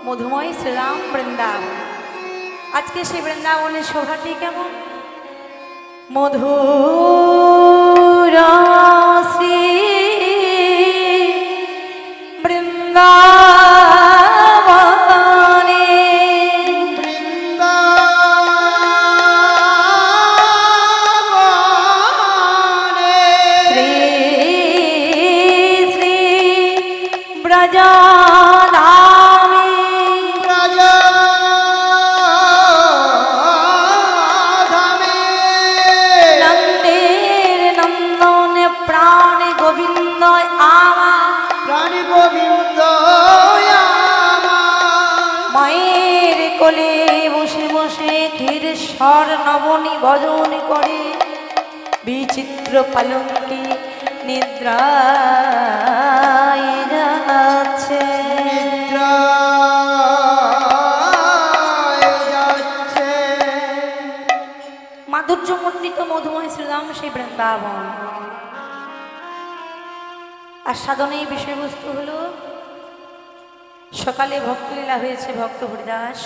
মধুময় শ্রীরাম বৃন্দাবন। আজকে সেই বৃন্দাবনের শোভাটি কেমন? মধুর শ্রী বৃন্দাবনে শ্রী শ্রী ব্রজা মায়ের কোলে বসে বসে ক্ষীরস্বর নবনী ভজন করে বিচিত্র পালঙ্কে নিদ্রায় যাচ্ছে। মাধুর্যমণ্ডিত মধুময় শ্রীরাম সেই বৃন্দাবন। আর সাধনের বিষয়বস্তু হলো সকালে ভক্তলীলা হয়েছে, ভক্ত হরিদাস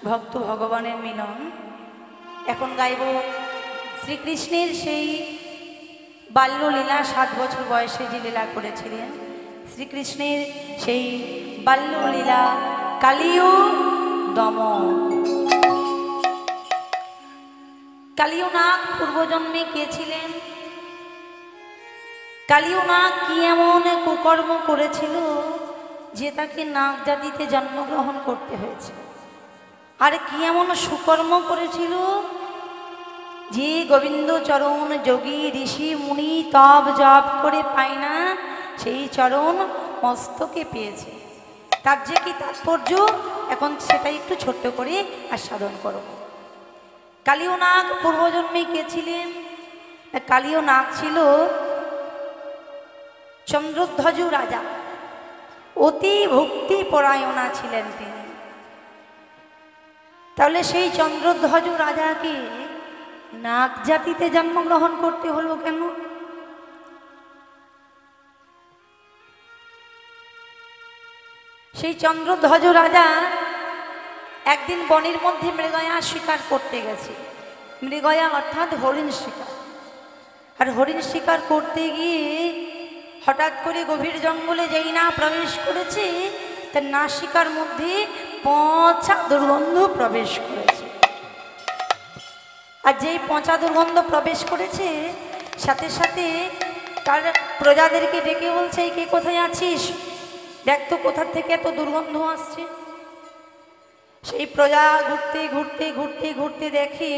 ভক্ত ভগবানের মিলন। এখন গাইব শ্রীকৃষ্ণের সেই বাল্যলীলা, 7 বছর বয়সে যে লীলা করেছিলেন শ্রীকৃষ্ণের সেই বাল্যলীলা কালীয় দমন। কালীয় নাগ পূর্বজন্মে কে ছিলেন? কালীয় নাগ কি এমন কুকর্ম করেছিল যে তাকে নাগ জাতিতে জন্মগ্রহণ করতে হয়েছে? আর কি এমন সুকর্ম করেছিল যে গোবিন্দ চরণ যোগী ঋষি মুনি তপ জপ করে পায় না, সেই চরণ মস্তকে পেয়েছে? তার যে কি তাৎপর্য, এখন সেটাই একটু ছোট্ট করে আস্বাদন করব। কালীয় নাগ পূর্বজন্মে কে ছিলেন? কালীয় নাগ ছিল চন্দ্রধ্বজ রাজা। অতি ভক্তি পরায়ণা ছিলেন তিনি। তাহলে সেই চন্দ্রধ্বজ রাজাকে নাগ জাতিতে জন্মগ্রহণ করতে হলো কেন? সেই চন্দ্রধ্বজ রাজা একদিন বনের মধ্যে মৃগয়া শিকার করতে গেছে। মৃগয়া অর্থাৎ হরিণ শিকার। আর হরিণ শিকার করতে গিয়ে হঠাৎ করে গভীর জঙ্গলে যেই না প্রবেশ করেছে, তার নাসিকার মধ্যে পচা দুর্গন্ধ প্রবেশ করেছে। আর যেই পচা দুর্গন্ধ প্রবেশ করেছে, সাথে সাথে তার প্রজাদেরকে ডেকে বলছে, কে কোথায় আছিস? দেখ তো কোথা থেকে এত দুর্গন্ধ আসছে। সেই প্রজা ঘুরতে ঘুরতে ঘুরতে ঘুরতে দেখে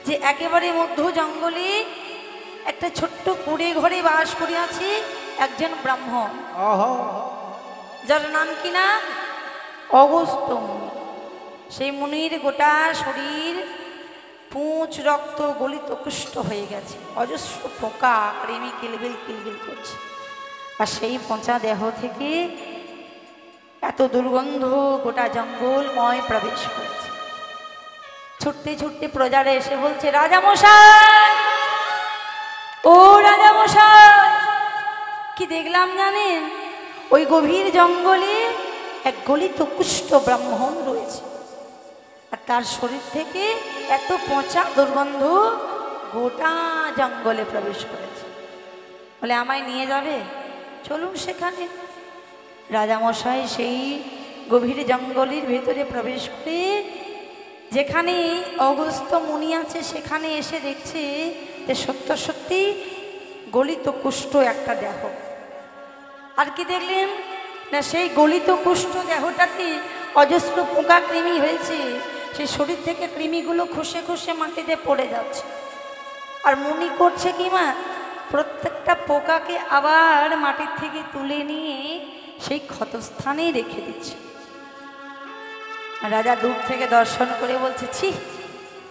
যে একেবারে মধ্য জঙ্গলে একটা ছোট্ট কুড়ে ঘরে বাস করে আছে একজন ব্রাহ্মণ, যার নাম কিনা অগস্ত্য মুনি। সেই মুনির গোটা শরীর পুঁচ রক্ত গলিত কুষ্ঠ হয়ে গেছে, অজস্র পোকা কৃমি কিলবিল কিলবিল করছে। আর সেই পচা দেহ থেকে এত দুর্গন্ধ গোটা জঙ্গলময় প্রবেশ করেছে। ছুটতে ছুটতে প্রজারা এসে বলছে, রাজামশাই, ও রাজামশাই, কি দেখলাম জানেন? ওই গভীর জঙ্গলে এক গলিত কুষ্ঠ ব্রাহ্মণ রয়েছে, আর তার শরীর থেকে এত পচা দুর্গন্ধ গোটা জঙ্গলে প্রবেশ করেছে। বলে, আমায় নিয়ে যাবে? চলুন সেখানে। রাজামশাই সেই গভীর জঙ্গলের ভেতরে প্রবেশ করে যেখানে অগস্ত্য মুনি আছে সেখানে এসে দেখছে যে সত্য সত্যি গলিত কুষ্ঠ একটা দেহ। আর কি দেখলেন না, সেই গলিত কুষ্ঠ দেহটাতে অজস্র পোকা কৃমি হয়েছে। সেই শরীর থেকে কৃমিগুলো খসে খসে মাটিতে পড়ে যাচ্ছে। আর মুনি করছে কি মা, প্রত্যেকটা পোকাকে আবার মাটির থেকে তুলে নিয়ে সেই ক্ষতস্থানে রেখে দিচ্ছে। রাজা দূর থেকে দর্শন করে বলছে, ছি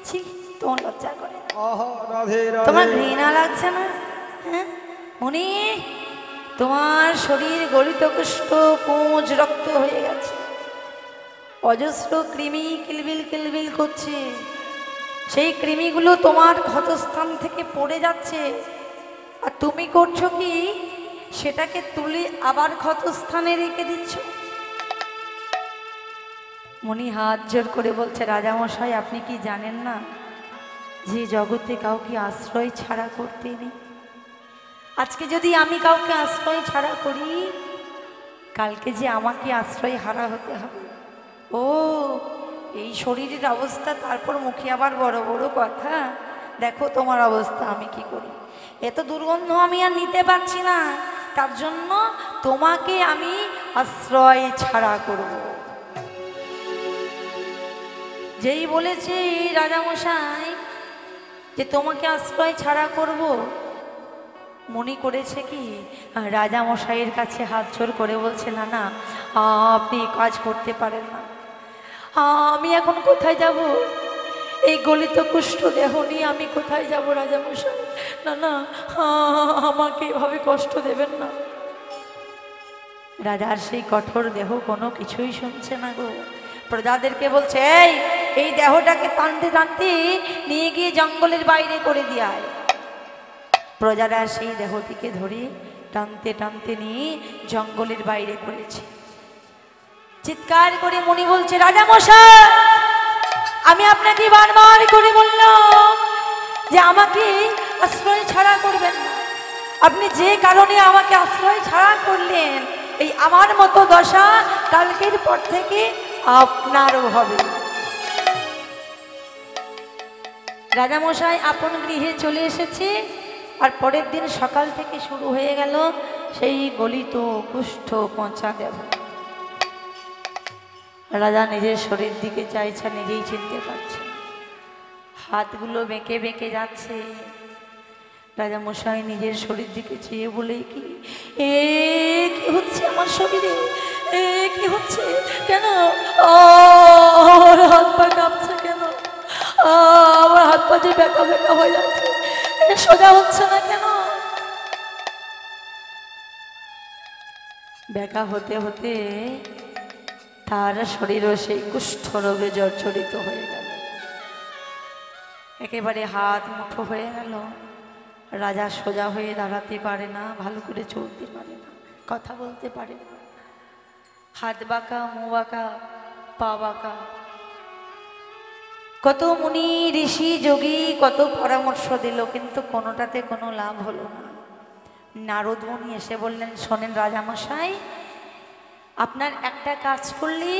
ছি, তোমার লজ্জা করে, তোমার ঘৃণা লাগছে না? হ্যাঁ মুনি, তোমার শরীর গলিত কুষ্ঠ পুঁজ রক্ত হয়ে গেছে, অজস্র কৃমি কিলবিল কিলবিল করছে, সেই কৃমিগুলো তোমার ক্ষতস্থান থেকে পড়ে যাচ্ছে। আর তুমি করছো কি, সেটাকে তুলে আবার ক্ষতস্থানে রেখে দিচ্ছ। মুনি হাত জোর করে বলছে, রাজামশাই আপনি কি জানেন না যে জগতে কাউকে আশ্রয় ছাড়া করতে নেই? আজকে যদি আমি কাউকে আশ্রয় ছাড়া করি, কালকে যে আমাকে আশ্রয় হারা হতে হবে। ও এই শরীরের অবস্থা, তারপর মুখে আবার বড় বড় কথা। দেখো তোমার অবস্থা, আমি কি করি, এত দুর্গন্ধ আমি আর নিতে পারছি না, তার জন্য তোমাকে আমি আশ্রয় ছাড়া করব। যেই বলেছে রাজামশাই যে তোমাকে আশ্রয় ছাড়া করব, মনে করেছে কি রাজামশাইয়ের কাছে হাত জোর করে বলছে, না না আপনি কাজ করতে পারেন না, আমি এখন কোথায় যাব? এই গলিত কুষ্ঠ দেহ নিয়ে আমি কোথায় যাব রাজামশাই? না না আমাকে এভাবে কষ্ট দেবেন না। রাজার সেই কঠোর দেহ কোনো কিছুই শুনছে না গো। প্রজাদেরকে বলছে, এই দেহটাকে টানতে টানতে নিয়ে গিয়ে জঙ্গলের বাইরে করে দিয়ায়। প্রজারা সেই দেহটিকে ধরে টানতে টানতে নিয়ে জঙ্গলের বাইরে করেছে। চিৎকার করে মুনি বলছে, রাজামশাই আমি আপনাকে বারবার করে বললাম যে আমাকে আশ্রয় ছাড়া করবেন না। আপনি যে কারণে আমাকে আশ্রয় ছাড়া করলেন, এই আমার মতো দশা কালকের পর থেকে আপনারও হবে। রাজামশাই আপন গৃহে চলে এসেছে, আর পরের দিন সকাল থেকে শুরু হয়ে গেল সেই গলিত কুষ্ঠ পচা দেহ। রাজা নিজের শরীর দিকে চাইছে, নিজেই চিনতে পারছে, হাতগুলো বেঁকে বেঁকে যাচ্ছে। রাজামশাই নিজের শরীর দিকে চেয়ে বলে, কি কি হচ্ছে আমার শরীরে, কি হচ্ছে, কেন আমার হাত পা কাঁপছে, কেন আমার হাত পা যে বেঁকা বেঁকা হয়ে যাচ্ছে, সোজা হচ্ছে না কেন? বেঁকা হতে হতে তার শরীরও সেই কুষ্ঠ রোগে জর্জরিত হয়ে গেল, একেবারে হাত মুঠো হয়ে গেল। রাজা সোজা হয়ে দাঁড়াতে পারে না, ভালো করে চলতে পারে না, কথা বলতে পারে না, হাত বাঁকা, মুখ বাঁকা, পা বাঁকা। কত মুনি ঋষি যোগী কত পরামর্শ দিল, কিন্তু কোনোটাতে কোনো লাভ হলো না। নারদ মুনি এসে বললেন, শোনেন রাজামশাই, আপনার একটা কাজ করলে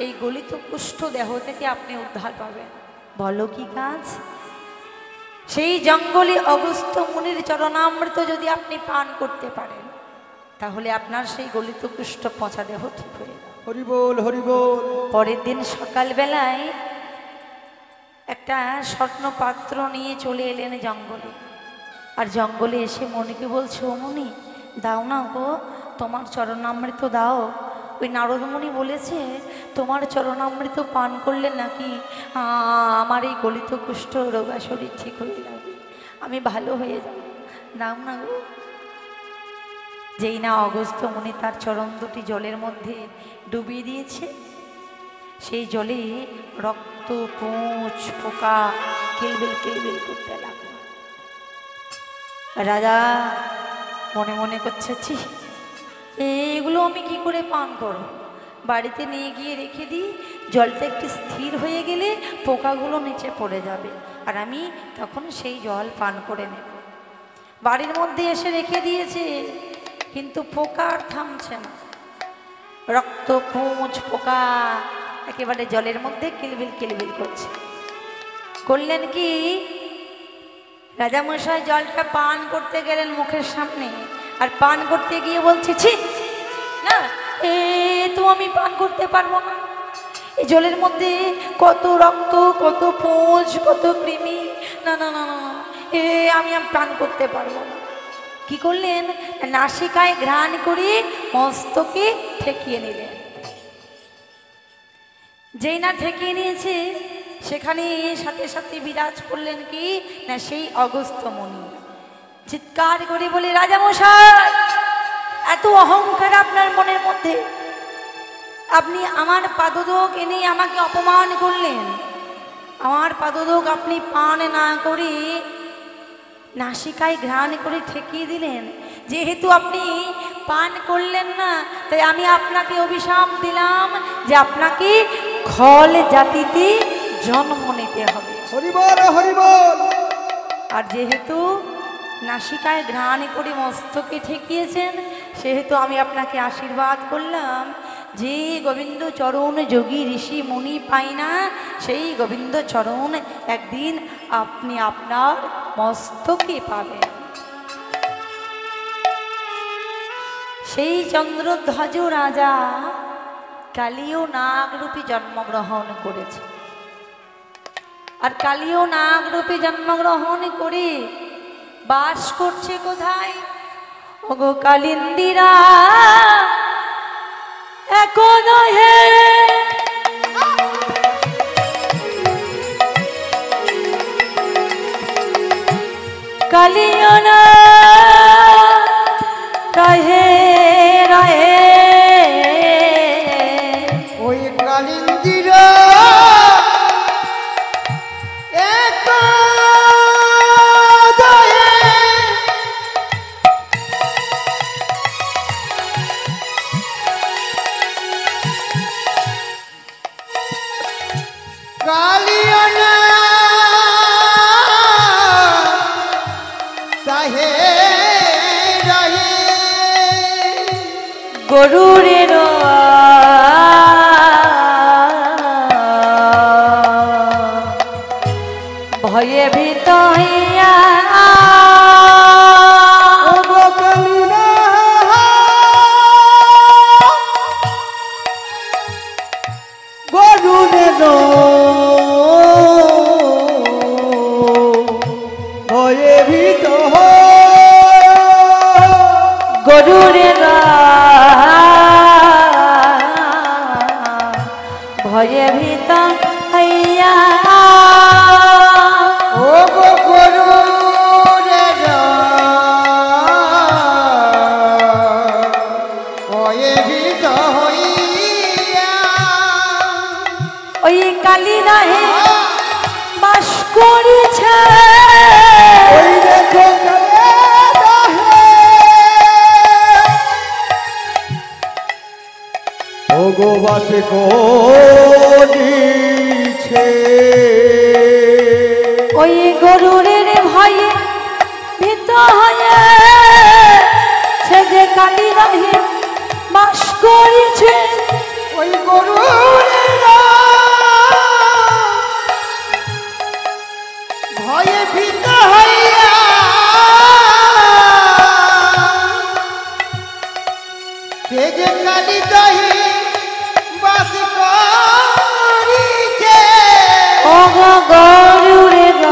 এই গলিত কুষ্ঠ দেহ থেকে আপনি উদ্ধার পাবেন। বলো কি কাজ? সেই জঙ্গলে অগস্ত্য মুনির চরণামৃত যদি আপনি পান করতে পারেন, তাহলে আপনার সেই গলিত কুষ্ঠ পচা দেহ ঠিক হয়ে যাবে। হরি বল, হরি বল। পরের দিন সকালবেলায় একটা স্বর্ণ পাত্র নিয়ে চলে এলেন জঙ্গলে, আর জঙ্গলে এসে মনিকে বলছে, ও মনি দাও না গো, তোমার চরণামৃত দাও। ওই নারদমণি বলেছে তোমার চরণামৃত পান করলে নাকি আমার এই গলিত কুষ্ঠ রোগা শরীর ঠিক হয়ে যাবে, আমি ভালো হয়ে যাব, দাও না গো। যেই না অগস্ত্য মুনি তার চরণ দুটি জলের মধ্যে ডুবিয়ে দিয়েছে, সেই জলে রক্ত, পুঁচ, পোকা কিলবিল কিলবিল করতে লাগলো। রাজা মনে মনে করছে, ছি এগুলো আমি কি করে পান করব? বাড়িতে নিয়ে গিয়ে রেখে দিই, জলটা একটু স্থির হয়ে গেলে পোকাগুলো নিচে পড়ে যাবে, আর আমি তখন সেই জল পান করে নেব। বাড়ির মধ্যে এসে রেখে দিয়েছে, কিন্তু পোকা আর থামছে না, রক্ত, পুঁচ, পোকা একেবারে জলের মধ্যে কিলবিল কিলবিল করছে। করলেন কি, রাজামশাই জলটা পান করতে গেলেন মুখের সামনে, আর পান করতে গিয়ে বলছে, ছি না, তো আমি পান করতে পারবো না, এই জলের মধ্যে কত রক্ত, কত পুঁজ, কত কৃমি, না না না না, আমি পান করতে পারবো না। কি করলেন, নাসিকায় ঘ্রাণ করে মস্তকে ঠেকিয়ে নিলেন। যেই না ঠেকিয়ে নিয়েছে, সেখানে সাথে সাথে বিরাজ করলেন কি না সেই অগস্ত্য মুনি। চিৎকার করে বলে, রাজামশাই এত অহংকার আপনার মনের মধ্যে, আপনি আমার পাদদোক এনে আমাকে অপমান করলেন, আমার পাদদোক আপনি পান না করে নাসিকায় ঘ্রাণ করে ঠেকিয়ে দিলেন। যেহেতু আপনি পান করলেন না, তাই আমি আপনাকে অভিশাপ দিলাম যে আপনাকে খল জাতিতে জন্ম নিতে হবে। হরিবল হরিবল। আর যেহেতু নাসিকায় ঘ্রাণ করে মস্তকে ঠেকিয়েছেন, সেহেতু আমি আপনাকে আশীর্বাদ করলাম যে গোবিন্দ চরণ যোগী ঋষি মুনি পাই না, সেই গোবিন্দ চরণ একদিন আপনি আপনার মস্তকে পাবেন। সেই চন্দ্রধ্বজ রাজা কালীয় নাগরূপী জন্মগ্রহণ করেছে। আর কালীয় নাগরূপী জন্মগ্রহণ করে বাস করছে কোথায়? ওগো কালিন্দিরা এখনো হে কালীয় না রহে রহে। ওই কালিন্দিরা গরুরের ভয়ে ভীত হইয়া গরুরের ভয়ে ভীত গরুরের ভয়ে ভীত হইয়া ও গো গরুরের ভয়ে ভীত হইয়া ওই কালী রাহে বাস করেছে। ওই দেখো ওগো বাস করিছে। ওই গরুরের ভয়ে ভীত হয়ে সে যে কালী রাহে বাস করেছে। ওই গরুরের ভয়ে ভীত হইয়া সে যে কালী দহি বাস করিছে। ও গরুরের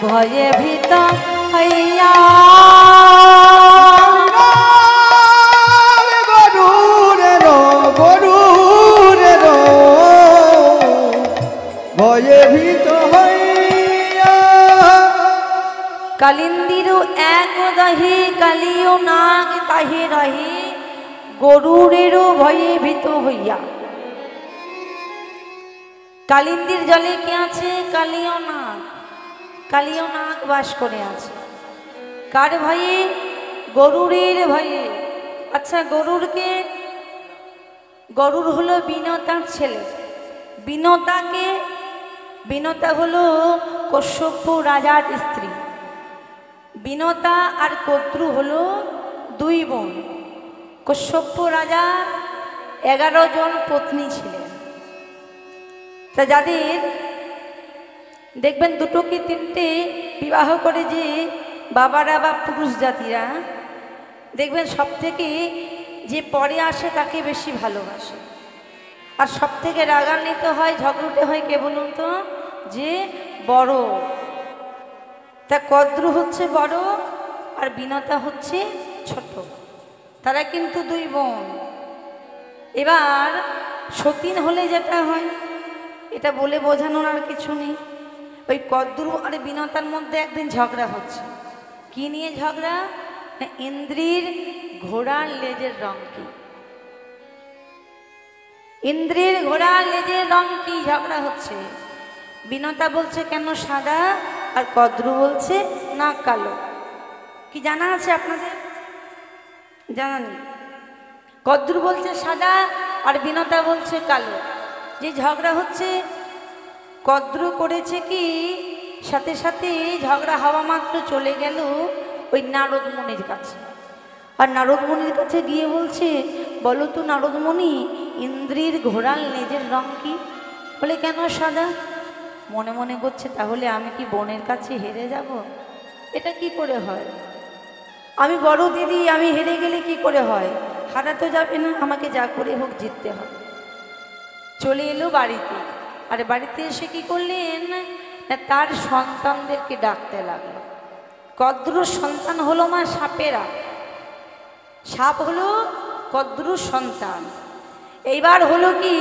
ভয়ে ভীত হইয়া গরুরের গরুরের ভয়ে ভীত হইয়া কালিন্দির এক দহে কালিও নাগ তাহে রহে গরুরেরও ভয়ে ভীত হইয়া। কালিন্দির জলে কে আছে? কালীয় নাগ। কালীয় নাগ বাস করে আছে। কার ভয়ে? গরুরের ভয়ে। আচ্ছা, গরুর হলো বিনতার ছেলে। বিনতা হলো কশ্যপ রাজার স্ত্রী। বিনতা আর কদ্রু হলো দুই বোন। কশ্যপ রাজা 11 জন পত্নী ছিলেন। তা যাদের দেখবেন 2 কি 3টে বিবাহ করে যে বাবারা বা পুরুষ জাতিরা, দেখবেন সব থেকে যে পরে আসে তাকে বেশি ভালোবাসে। আর সব থেকে রাগান্বিত হয়, ঝগড়ুটে হয় কে বলুন তো? যে বড়। তা কদ্রু হচ্ছে বড় আর বিনতা হচ্ছে ছোট। তারা কিন্তু 2 বোন। এবার সতীন হলে যেটা হয়, এটা বলে বোঝানোর আর কিছু নেই। ওই কদ্রু আর বিনতার মধ্যে একদিন ঝগড়া হচ্ছে। কি নিয়ে ঝগড়া? না, ইন্দ্রির ঘোড়ার লেজের রং কি। ইন্দ্রির ঘোড়ার লেজের রং কি ঝগড়া হচ্ছে। বিনতা বলছে কেন সাদা, আর কদ্রু বলছে না কালো। কি জানা আছে আপনাদের? জানা নেই? কদ্দুর বলছে সাদা আর বিনতা বলছে কালো। যে ঝগড়া হচ্ছে, কদ্রু করেছে কি সাথে সাথে ঝগড়া হওয়া মাত্র চলে গেল ওই নারদ মুনির কাছে। আর নারদ মুনির কাছে গিয়ে বলছে, বলো তো নারদ মুনি, ইন্দ্রির ঘোড়ার লেজের রং কি? বলে কেন সাদা? মনে মনে করছে, তাহলে আমি কি বোনের কাছে হেরে যাব? এটা কি করে হয়? আমি বড় দিদি, আমি হেরে গেলে কি করে হয়? হারা তো যাবে না, আমাকে যা করে হোক জিততে হবে। চলে এলো বাড়িতে। আর বাড়িতে এসে কি করলেন না, তার সন্তানদেরকে ডাকতে লাগলো। কদ্রুর সন্তান হলো মা সাপেরা, সাপ হলো কদ্রুর সন্তান। এইবার হলো কি,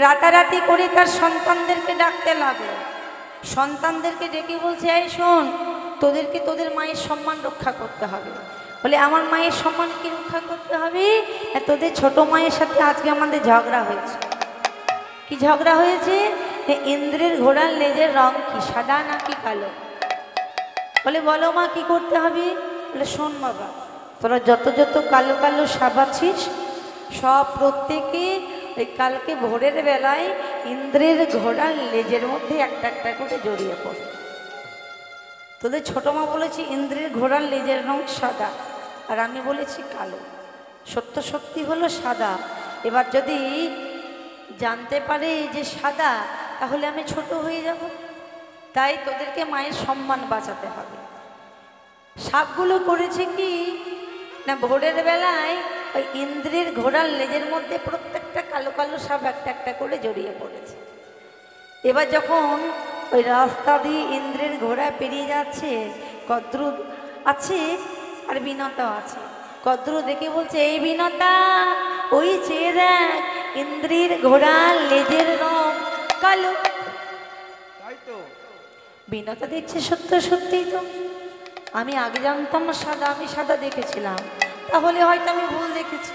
রাতারাতি করে তার সন্তানদেরকে ডাকতে লাগলো। সন্তানদেরকে ডেকে বলছে, এই শোন, তোদেরকে তোদের মায়ের সম্মান রক্ষা করতে হবে। বলে আমার মায়ের সম্মান কি রক্ষা করতে হবে? তোদের ছোট মায়ের সাথে আজকে আমাদের ঝগড়া হয়েছে। কি ঝগড়া হয়েছে? ইন্দ্রের ঘোড়ার লেজের রং কি, সাদা নাকি কালো? বলে বলো মা কি করতে হবে? বলে শোন বাবা, তোরা যত যত কালো কালো সাপ আছিস সব প্রত্যেকে ওই কালকে ভোরের বেলায় ইন্দ্রের ঘোড়ার লেজের মধ্যে একটা একটা করে জড়িয়ে পড়ে। তোদের ছোট মা বলেছি ইন্দ্রের ঘোড়ার লেজের রং সাদা, আর আমি বলেছি কালো। সত্য সত্যি হলো সাদা। এবার যদি জানতে পারে যে সাদা, তাহলে আমি ছোট হয়ে যাব। তাই তোদেরকে মায়ের সম্মান বাঁচাতে হবে। সাপগুলো করেছে কি না, ভোরের বেলায় ওই ইন্দ্রের ঘোড়ার লেজের মধ্যে প্রত্যেকটা কালো কালো সাপ একটা একটা করে জড়িয়ে পড়েছে। এবার যখন ওই রাস্তা দিয়ে ইন্দ্রের ঘোড়া পেরিয়ে যাচ্ছে, কদ্রু আছে আর বিনতাও আছে। কদ্রু দেখে বলছে, এই বিনতা, ওই চেয়ে দেখ, ইন্দ্রের ঘোড়ার লেজের রং কালো। বিনতা দেখছে সত্য সত্যিই তো, আমি আগে জানতাম না সাদা, আমি সাদা দেখেছিলাম, তাহলে হয়তো আমি ভুল দেখেছি।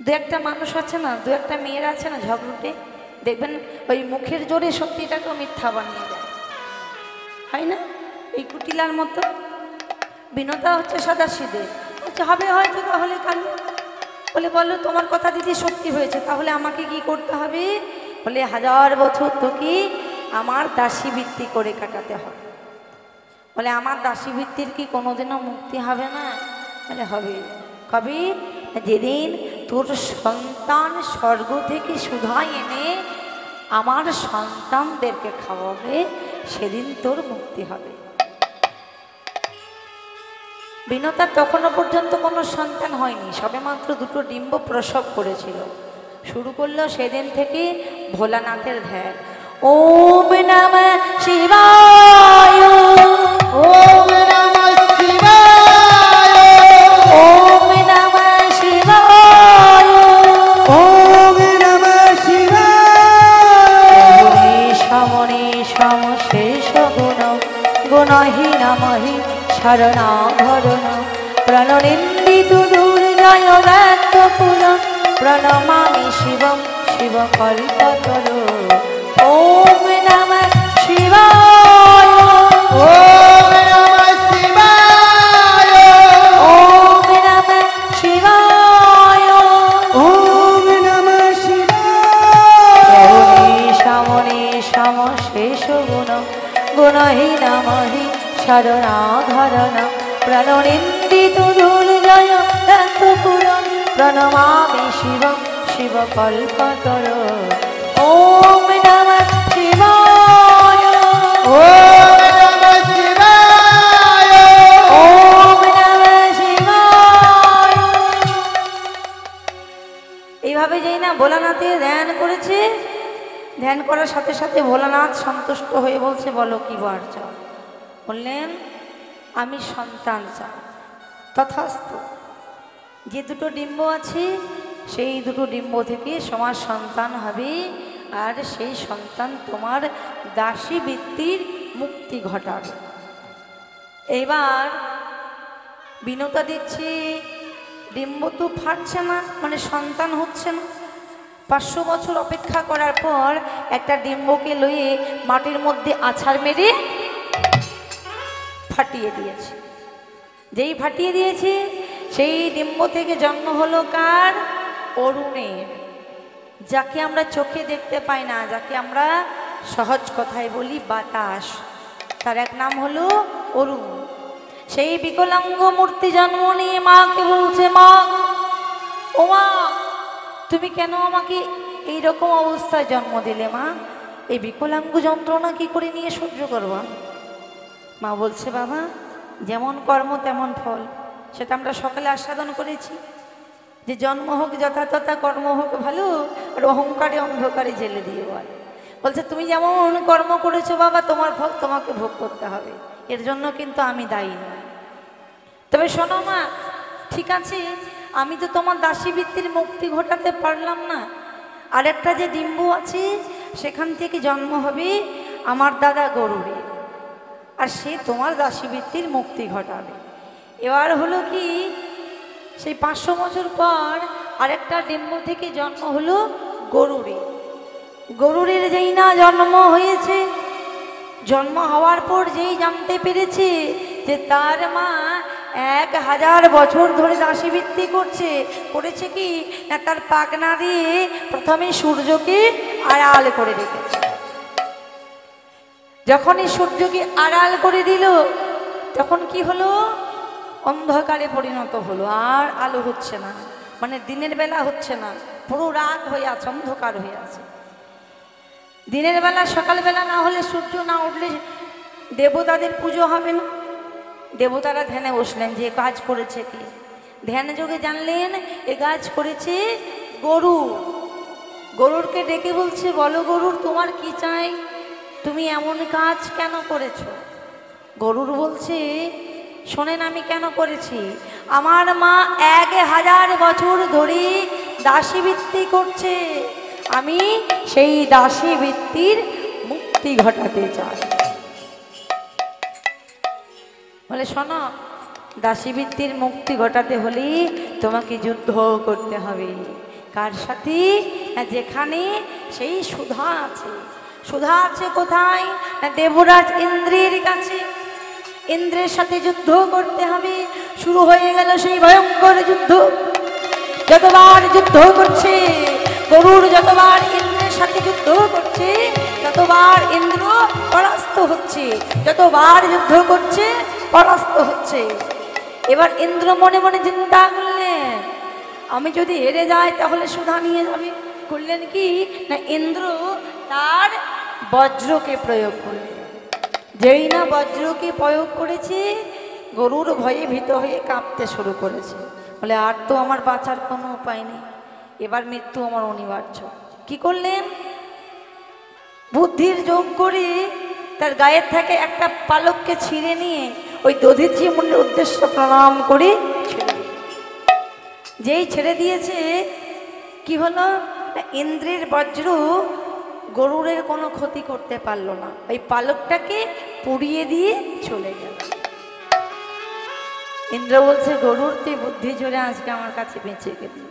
দু একটা মানুষ আছে না, দু একটা মেয়েরা আছে না ঝগড়ুটে, দেখবেন ওই মুখের জোরে সত্যিটাকে মিথ্যা বানিয়ে দেয়, হয় না? এই কুটিলার মতো। বিনতা হচ্ছে সাদা সিধে, হচ্ছে হবে হয়তো, তাহলে কালো। বলে বলো তোমার কথা দিদি সত্যি হয়েছে, তাহলে আমাকে কি করতে হবে? বলে 1000 বছর তোকে আমার দাসী বৃত্তি করে কাটাতে হবে। বলে আমার দাসী বৃত্তির কি কোনোদিনও মুক্তি হবে না? বলে হবে। কবে? যেদিন তোর সন্তান স্বর্গ থেকে সুধা এনে আমার সন্তানদেরকে খাওয়াবে, সেদিন তোর মুক্তি হবে। বিনতার তখনও পর্যন্ত কোনো সন্তান হয়নি, সবে মাত্র 2টো ডিম্ব প্রসব করেছিল। শুরু করলো সেদিন থেকে ভোলানাথের ধ্যান। ওম নমঃ শিবায়, ওম নমঃ শিবায়, ওম নমঃ শিবায়, ওম নমঃ শিবায়। সমনে সমশেষ গুণ গুণহীনমহি শরণাভরণ প্রণনিন্দিত দুর্জয় ব্যক্তকুল প্রণমামি শিবম শিবকল্পতর। ওম নমঃ শিবায়, ওম নমঃ শিবায়, ওম নমঃ শিবায়, ওম নমঃ শিবায়। সমনে সমশেষ গুণ গুণহীনমহি শরণাধরণ প্রণনিন্দিত দুর্জয় ব্যক্তকুল প্রণমামি শিবম শিবকল্পতর। ওম নমঃ শিবায়, ওম নমঃ শিবায়, ওম নমঃ শিবায়। এইভাবে যেই না ভোলানাথের ধ্যান করেছে, ধ্যান করার সাথে সাথে ভোলানাথ সন্তুষ্ট হয়ে বলছে, বলো কি বার চাও? বললেন, আমি সন্তান চাই। তথাস্তু। যে 2টো ডিম্ব আছে, সেই 2টো ডিম্ব থেকে তোমার সন্তান হবে, আর সেই সন্তান তোমার দাসী বৃত্তির মুক্তি ঘটাবে। এবার বিনতা দেখছে ডিম্ব তো ফাটছে না, মানে সন্তান হচ্ছে না। 500 বছর অপেক্ষা করার পর একটা ডিম্বকে লইয়ে মাটির মধ্যে আছাড় মেরে ফাটিয়ে দিয়েছে। যেই ফাটিয়ে দিয়েছে, সেই ডিম্ব থেকে জন্ম হলো কার? অরুণের, যাকে আমরা চোখে দেখতে পাই না, যাকে আমরা সহজ কথায় বলি বাতাস, তার এক নাম হলো অরুণ। সেই বিকলাঙ্গ মূর্তি জন্ম নিয়ে মাকে বলছে, মা ও মা, তুমি কেন আমাকে এইরকম অবস্থায় জন্ম দিলে মা? এই বিকলাঙ্গ যন্ত্রণা কি করে নিয়ে সহ্য করবা? মা বলছে, বাবা, যেমন কর্ম তেমন ফল, সেটা আমরা সকালে আস্বাদন করেছি, যে জন্ম হোক যথাতথা, কর্ম হোক ভালো, আর অহংকারে অন্ধকারে জেলে দিয়ে বল। বলছে, তুমি যেমন কর্ম করেছো বাবা, তোমার ফল তোমাকে ভোগ করতে হবে, এর জন্য কিন্তু আমি দায়ী নই। তবে শোনো মা, ঠিক আছে, আমি তো তোমার দাসী বৃত্তির মুক্তি ঘটাতে পারলাম না, আরেকটা যে ডিম্ব আছে সেখান থেকে জন্ম হবে আমার দাদা গরুরের, আর সে তোমার দাসী বৃত্তির মুক্তি ঘটাবে। এবার হলো কি, সেই 500 বছর পর আরেকটা ডিম্ব থেকে জন্ম হলো গরুরের। গরুরের যেই না জন্ম হয়েছে, জন্ম হওয়ার পর যেই জানতে পেরেছে যে তার মা 1000 বছর ধরে দাসীবৃত্তি করেছে কি না, তার পাখনা দিয়ে প্রথমে সূর্যকে আড়াল করে রেখেছে। যখনই সূর্যকে আড়াল করে দিল, তখন কি হলো? অন্ধকারে পরিণত হলো, আর আলো হচ্ছে না, মানে দিনের বেলা হচ্ছে না, পুরো রাত হয়ে আছে, অন্ধকার হয়ে আছে। দিনের বেলা, সকালবেলা না হলে, সূর্য না উঠলে দেবতাদের পুজো হবে না। দেবতারা ধ্যানে বসলেন, যে কাজ করেছে কি, ধ্যান যোগে জানলেন এ কাজ করেছে গরু। গরুরকে ডেকে বলছে, বলো গরুর, তোমার কি চাই? তুমি এমন কাজ কেন করেছো? গরুর বলছে, শোনেন আমি কেন করেছি। আমার মা 1000 বছর ধরে দাসীবৃত্তি করছে, আমি সেই দাসীবৃত্তির মুক্তি ঘটাতে চাই। বলে, শোনো, দাসীবৃত্তির মুক্তি ঘটাতে হলে তোমাকে যুদ্ধ করতে হবে। কার সাথে? যেখানে সেই সুধা আছে। সুধা আছে কোথায়? না দেবরাজ ইন্দ্রের কাছে। ইন্দ্রের সাথে যুদ্ধ করতে হবে। শুরু হয়ে গেল সেই ভয়ঙ্কর যুদ্ধ। যতবার যুদ্ধ করছে গরুর, যতবার ইন্দ্রের সাথে যুদ্ধ করছে, ততবার ইন্দ্র পরাস্ত হচ্ছে, যতবার যুদ্ধ করছে পরাস্ত হচ্ছে। এবার ইন্দ্র মনে মনে চিন্তা করলেন, আমি যদি হেরে যাই তাহলে সুধা নিয়ে যাবে। করলেন কি না, ইন্দ্র তার বজ্রকে প্রয়োগ করলেন। যেই না বজ্রকে প্রয়োগ করেছে, গরুর ভয়ে ভীত হয়ে কাঁপতে শুরু করেছে। বলে, আর তো আমার বাঁচার কোনো উপায় নেই, এবার মৃত্যু আমার অনিবার্য। কি করলেন? বুদ্ধির যোগ করে তার গায়ের থেকে একটা পালককে ছিঁড়ে নিয়ে ওই দধিচি মুনির উদ্দেশ্য প্রণাম করে ছেড়ে দিল। যেই ছেড়ে দিয়েছে, কি হলো? ইন্দ্রের বজ্র গরুরের কোনো ক্ষতি করতে পারলো না, ওই পালকটাকে পুড়িয়ে দিয়ে চলে গেল। ইন্দ্র বলছে, গরুর, তুই বুদ্ধি জোরে আজকে আমার কাছে বেঁচে গেলি,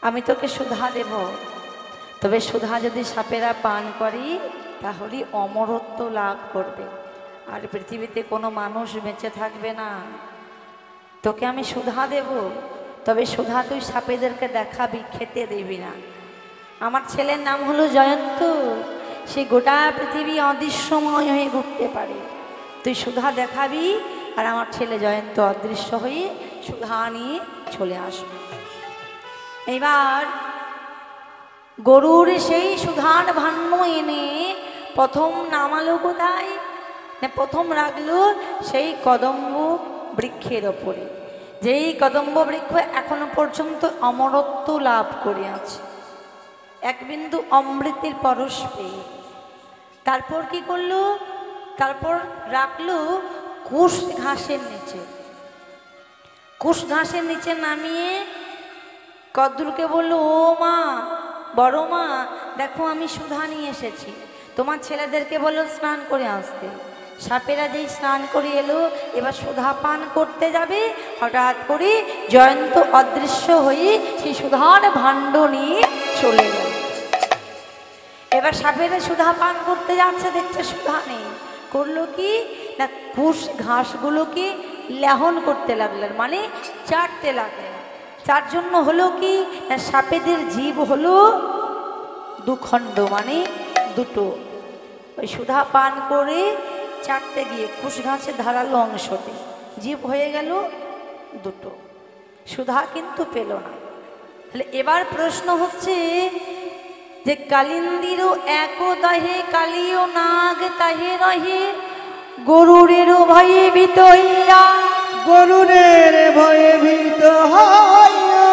আমি তোকে সুধা দেব, তবে সুধা যদি সাপেরা পান করি তাহলে অমরত্ব লাভ করবে, আর পৃথিবীতে কোনো মানুষ বেঁচে থাকবে না। তোকে আমি সুধা দেব, তবে সুধা তুই সাপেদেরকে দেখাবি, খেতে দিবি না। আমার ছেলের নাম হলো জয়ন্ত, সে গোটা পৃথিবী অদৃশ্যময় হয়ে ঘুরতে পারে। তুই সুধা দেখাবি, আর আমার ছেলে জয়ন্ত অদৃশ্য হয়ে সুধা নিয়ে চলে আসবে। এইবার গরুর সেই সুধার ভাণ্ড এনে প্রথম নামালো কোথায়? না, প্রথম রাখলো সেই কদম্ব বৃক্ষের ওপরে, যেই কদম্ব বৃক্ষ এখনো পর্যন্ত অমরত্ব লাভ করে আছে, এক বিন্দু অমৃতের পরশ পেয়ে। তারপর কি করলো? তারপর রাখলো কুশ ঘাসের নিচে। কুশ ঘাসের নিচে নামিয়ে কদ্দুরকে বললো, ও মা, বড় মা, দেখো আমি সুধা নিয়ে এসেছি, তোমার ছেলেদেরকে বলো স্নান করে আসতে। সাপেরা যেই স্নান করে এলো, এবার সুধা পান করতে যাবে, হঠাৎ করে জয়ন্ত অদৃশ্য হয়ে সেই সুধার ভাণ্ড নিয়ে চলে গেল। এবার সাপেরা সুধা পান করতে যাচ্ছে, দেখছে সুধা নেই। করলো কি না, কুশ ঘাসগুলোকে লেহন করতে লাগলেন, মানে চাটতে লাগলেন। তার জন্য হলো কি, সাপেদের জীব হলো দুখণ্ড, মানে দুটো। ওই সুধা পান করে চাটতে গিয়ে কুশ ঘাসে ধারালো অংশতে জীব হয়ে গেল দুটো, সুধা কিন্তু পেল না। তাহলে এবার প্রশ্ন হচ্ছে যে কালিন্দিরও এক দাহে কালিও নাগ তাহে রহে, গরুরেরও ভয়ে ভীত হইয়া, গরুরের ভয়ে ভীত হইয়া,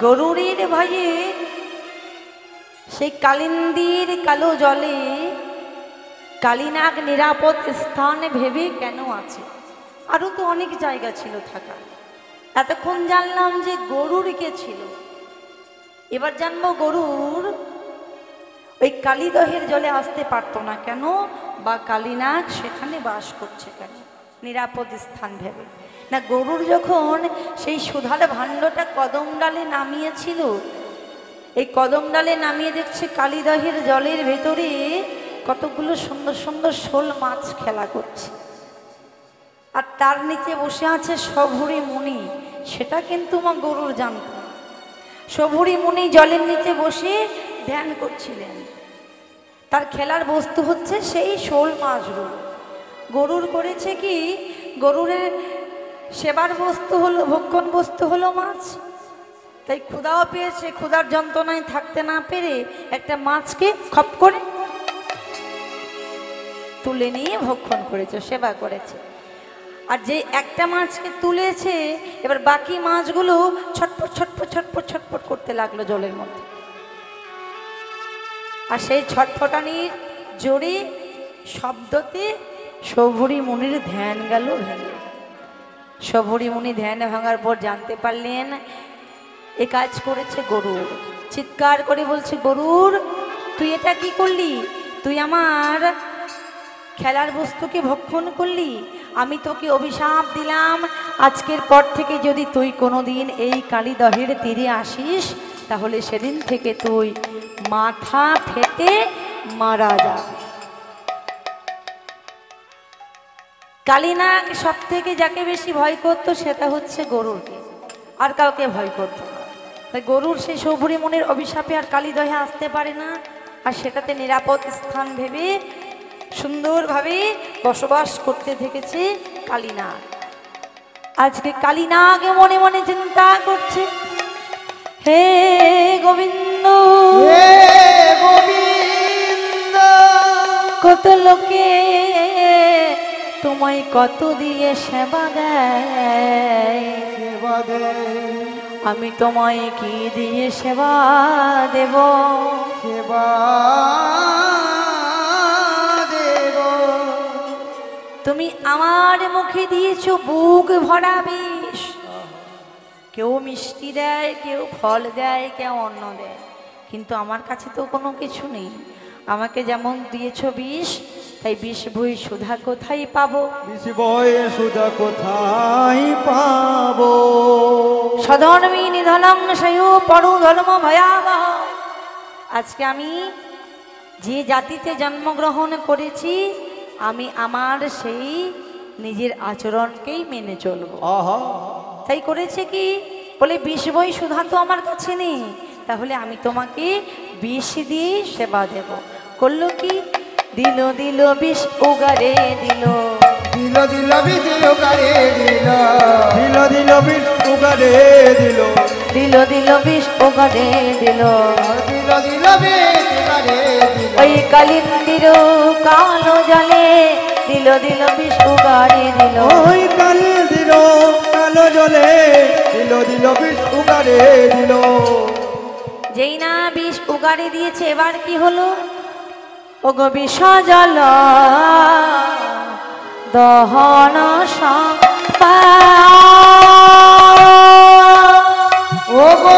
গরুরের ভয়ে সেই কালিন্দির কালো জলে কালিনাগ নিরাপদ স্থান ভেবে কেন আছে। আরো তো অনেক জায়গা ছিল থাকা, এতক্ষণ জানলাম যে গরুর কে ছিল, এবার জানবো গরুর ওই কালিদহের জলে আসতে পারতো না কেন, বা কালিনাগ সেখানে বাস করছে কেন, নিরাপদ স্থান ভেবে না। গরুর যখন সেই সুধার ভাণ্ডটা কদম ডালে নামিয়েছিল, এই কদম ডালে নামিয়ে দেখছে কালিদহের জলের ভেতরে কতগুলো সুন্দর সুন্দর শোল মাছ খেলা করছে, আর তার নিচে বসে আছে সভুরি মুনি, সেটা কিন্তু মা গরুর জানত না। সভুরি মুনি জলের নিচে বসে ধ্যান করছিলেন, তার খেলার বস্তু হচ্ছে সেই শোল মাছগুলো। গরুর করেছে কি, গরুরের সেবার বস্তু হলো, ভক্ষণ বস্তু হলো মাছ, তাই ক্ষুধাও পেয়েছে, ক্ষুধার যন্ত্রণায় থাকতে না পেরে একটা মাছকে খপ করে তুলে নিয়ে ভক্ষণ করেছে, সেবা করেছে। আর যে একটা মাছকে তুলেছে, এবার বাকি মাছগুলো ছটপট ছটপট ছটপট ছটপট করতে লাগলো জলের মধ্যে। আর সেই ছটফটানির জোরে শব্দতে সভুরি মুনির ধ্যান গেল ভেঙে। সভুরি মুনি ধ্যান ভাঙার পর জানতে পারলেন এ কাজ করেছে গরুর। চিৎকার করে বলছে, গরুর তুই এটা কি করলি? তুই আমার খেলার বস্তুকে ভক্ষণ করলি, আমি তোকে অভিশাপ দিলাম, আজকের পর থেকে যদি তুই কোনোদিন এই কালিদহের তীরে আসিস, তাহলে সেদিন থেকে তুই মাথা ফেটে মারা যাবে। কালিনাগ সব থেকে যাকে বেশি ভয় করতো সেটা হচ্ছে গরুরকে, আর কাউকে ভয় করতো না। তাই গরুর সেই সভুরি মুনির অভিশাপে আর কালিদহে আসতে পারে না, আর সেটাতে নিরাপদ স্থান ভেবে সুন্দরভাবে বসবাস করতে থেকেছে কালিনাগ। আজকে কালিনাগ মনে মনে চিন্তা করছে, হে গোবিন্দ, হে গোবিন্দ, কত লোকে তোমায় কত দিয়ে সেবা দেয়, সেবা দে, আমি তোমায় কি দিয়ে সেবা দেব? সেবা দেব। তুমি আমার মুখে দিয়েছো বুক ভরা বিষ, কেউ মিষ্টি দেয়, কেউ ফল দেয়, কেউ অন্ন দেয়, কিন্তু আমার কাছে তো কোনো কিছু নেই। আমাকে যেমন দিয়েছো বিষ, তাই বিষ বই সুধা কোথায় পাবো? বিষ বই সুধা কোথায় পাবো? সধর্মী নিধনং সয়ো পরু ধর্ম ভয়াবহ। আজকে আমি যে জাতিতে জন্মগ্রহণ করেছি, আমি আমার সেই নিজের আচরণকেই মেনে চলবো। আহা, তাই করেছে কি, বলে বিষ বই সুধা তো আমার কাছে নেই, তাহলে আমি তোমাকে বিষ দিয়ে সেবা দেব। করলো কি, দিল দিল বিষ উগারে দিল, দিল দিল বিষ উগারে দিল, দিল দিল বিষ উগারে দিল, দিল দিল বিষ উগারে দিল, দিল দিল বিষ উগারে দিল। ওই কালিন্দির কালো জলে দিল দিল বিষ উগারে দিল, ওই কালিন্দির কালো জলে দিল দিল বিষ উগারে দিল। যেই না বিষ উগারে দিয়েছে, এবার কি হলো? ওগো বিষ জল দহন ও গো